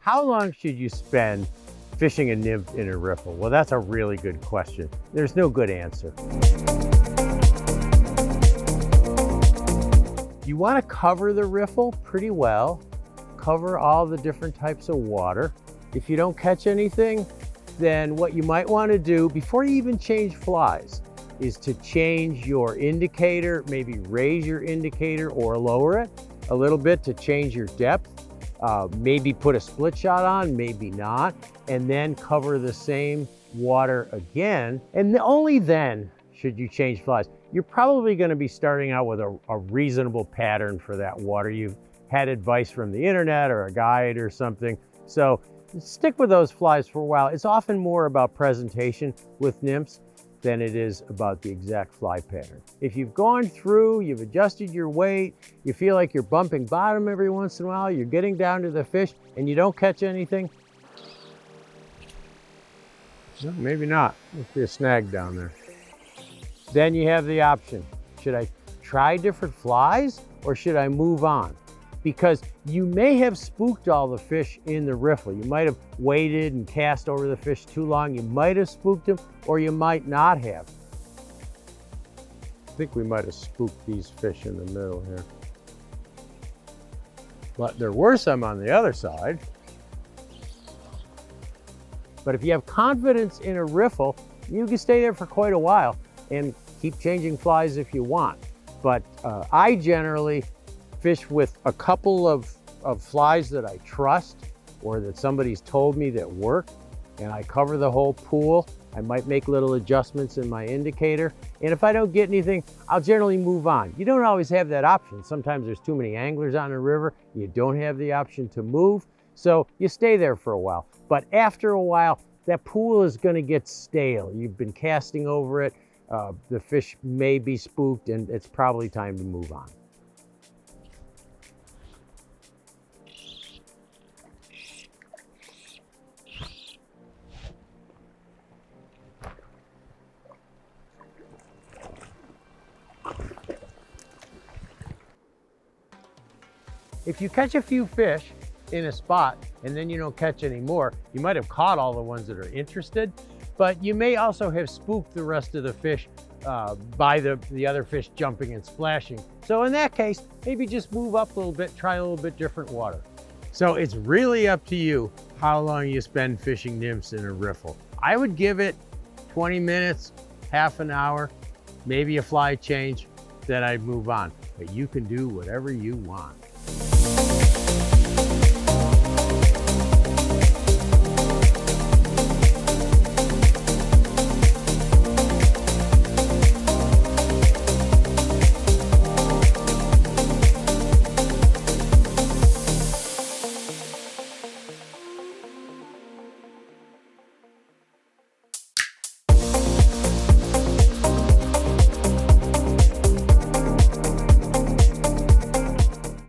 How long should you spend fishing a nymph in a riffle? Well, that's a really good question. There's no good answer. You want to cover the riffle pretty well, cover all the different types of water. If you don't catch anything, then what you might want to do before you even change flies is to change your indicator, maybe raise your indicator or lower it a little bit to change your depth. Maybe put a split shot on, maybe not, and then cover the same water again. And only then should you change flies. You're probably going to be starting out with a reasonable pattern for that water. You've had advice from the internet or a guide or something. So stick with those flies for a while. It's often more about presentation with nymphs than it is about the exact fly pattern. If you've gone through, you've adjusted your weight, you feel like you're bumping bottom every once in a while, you're getting down to the fish and you don't catch anything, well, maybe not. Must be a snag down there. Then you have the option. Should I try different flies or should I move on? Because you may have spooked all the fish in the riffle. You might have waited and cast over the fish too long. You might have spooked them, or you might not have. I think we might have spooked these fish in the middle here. But there were some on the other side. But if you have confidence in a riffle, you can stay there for quite a while and keep changing flies if you want. But I generally fish with a couple of flies that I trust or that somebody's told me that work, and I cover the whole pool. I might make little adjustments in my indicator, and if I don't get anything, I'll generally move on. You don't always have that option. Sometimes there's too many anglers on the river, you don't have the option to move, so you stay there for a while. But after a while, that pool is going to get stale. You've been casting over it, the fish may be spooked, and it's probably time to move on. If you catch a few fish in a spot and then you don't catch any more, you might have caught all the ones that are interested, but you may also have spooked the rest of the fish by the other fish jumping and splashing. So in that case, maybe just move up a little bit, try a little bit different water. So it's really up to you how long you spend fishing nymphs in a riffle. I would give it 20 minutes, half an hour, maybe a fly change, then I'd move on. But you can do whatever you want.